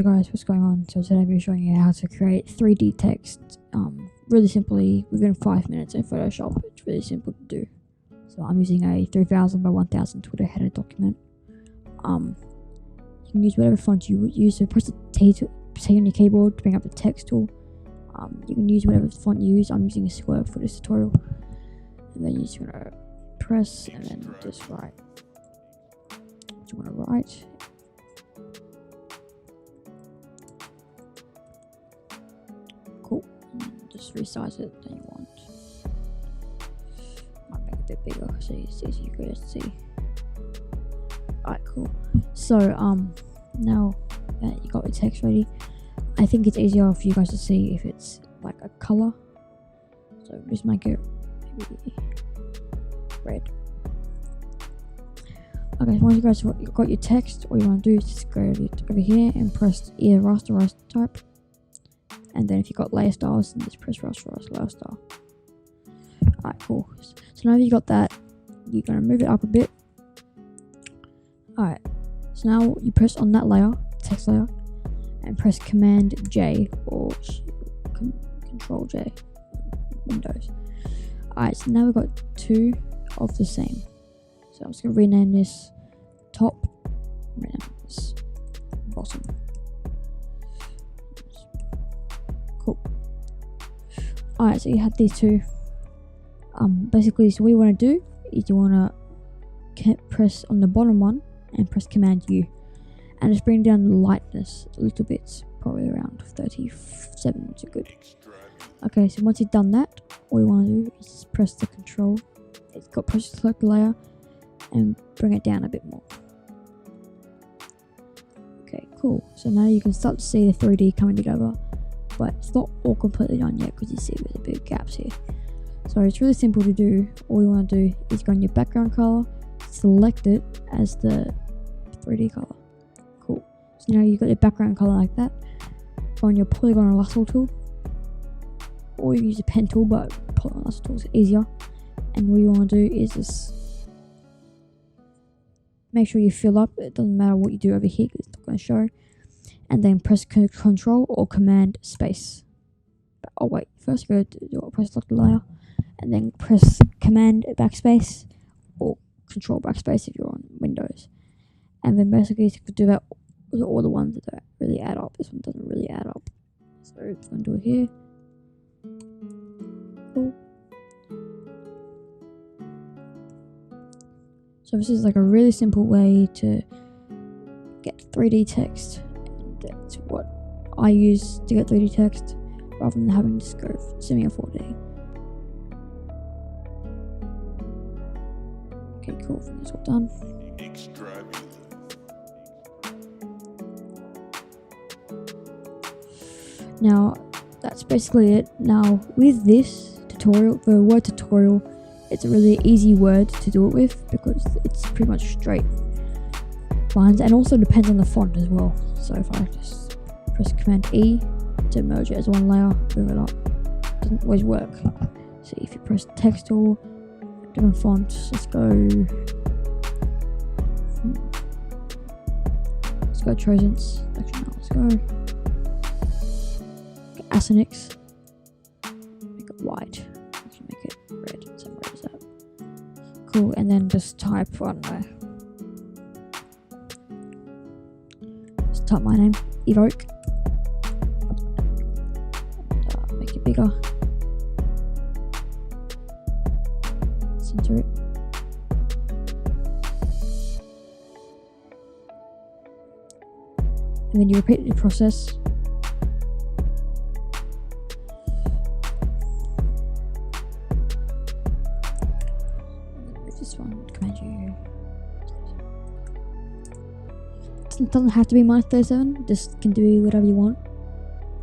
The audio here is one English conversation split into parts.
guys, what's going on? So today I'll be showing you how to create 3D text really simply within 5 minutes in Photoshop. It's really simple to do. So I'm using a 3000 by 1000 Twitter header document. You can use whatever font you would use. So press the T on your keyboard to bring up the text tool. You can use whatever font you use. I'm using a Square for this tutorial. And then you're just gonna press and then just write what you want to write. Cool. And just resize it that you want. Might make it a bit bigger so it's easier for you to see. Alright, cool. So now that you got your text ready, I think it's easier for you guys to see if it's like a color. So just make it maybe red. Okay, so once you guys got your text, all you want to do is just go over here and press either raster or raster type. And then if you've got layer styles, then just press raster or layer style. Alright, cool. So now that you got that, you're going to move it up a bit. Alright, so now you press on that layer, text layer, and press Command J or Control J, Windows. Alright, so now we've got two of the same. So I'm just going to rename this top, rename this bottom. Cool. Alright, so you had these two. Basically, so what you want to do is you want to press on the bottom one and press Command U. And just bring down the lightness a little bit, probably around 37 is good. Okay, so once you've done that, all you want to do is just press the control. It's got press select the layer and bring it down a bit more. Okay, cool. So now you can start to see the 3D coming together, but it's not all completely done yet because you see there's a bit of gaps here. So it's really simple to do. All you want to do is go on your background color, select it as the 3D color. Cool. So now you've got your background color like that. Go on your polygon or lasso tool, or you can use a pen tool, but polygon lasso tool is easier. And what you want to do is just make sure you fill up. It doesn't matter what you do over here because it's not going to show. And then press Control or Command Space. Oh wait, first go to press select the layer, and then press Command Backspace or Control Backspace if you're on Windows. And then basically you can do that with all the ones that don't really add up. This one doesn't really add up. So I'm going to do it here. Cool. So this is like a really simple way to get 3D text. And that's what I use to get 3D text rather than having to go semi 4D. Okay, cool. I think that's all done. Now, that's basically it. Now, with this tutorial, the word tutorial, it's a really easy word to do it with because it's pretty much straight lines, and also depends on the font as well. So if I just press Command E to merge it as one layer, move it up, it doesn't always work. So if you press text tool, different fonts, let's go Trojans, actually no, let's go Asinix, make it white, actually make it red, so where is that? Cool, and then just type, I don't know, just type my name, Evoke, and, make it bigger, center it. And then you repeat the process. This one, Command U. It doesn't have to be -37, just can do whatever you want.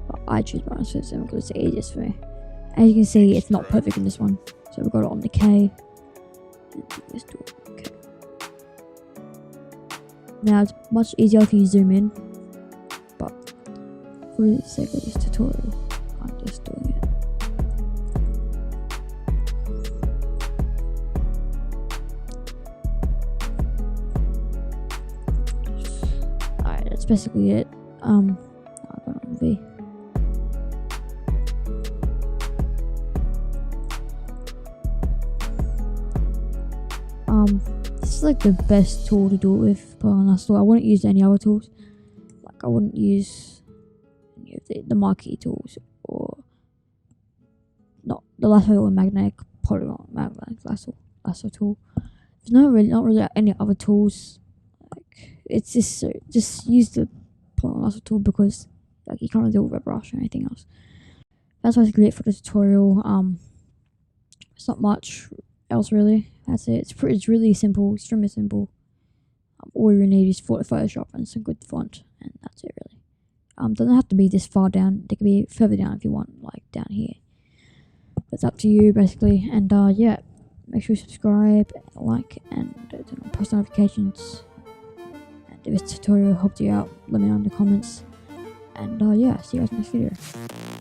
But I choose -37 because it's the easiest for me. As you can see, it's not perfect in this one. So we've got it on the K. And let's do it. Okay. Now it's much easier if you zoom in. For the sake of this tutorial, I'm just doing it. Alright, that's basically it. is like the best tool to do it with. Polygon Illustrator. I wouldn't use any other tools. Like I wouldn't use any of the marquee tools or not the lasso or magnetic polygon magnetic lasso tool. There's not really any other tools. Like it's just use the polygon lasso tool because like you can't really do it with a brush or anything else. That's basically it for the tutorial. It's not much else really. That's it. It's really simple, extremely simple. All you need is Photoshop and some good font, and that's it really. Doesn't have to be this far down. They can be further down if you want, like down here. It's up to you basically. And yeah, make sure you subscribe, like, and turn on post notifications. And if this tutorial helped you out, let me know in the comments. And yeah, see you guys in the next video.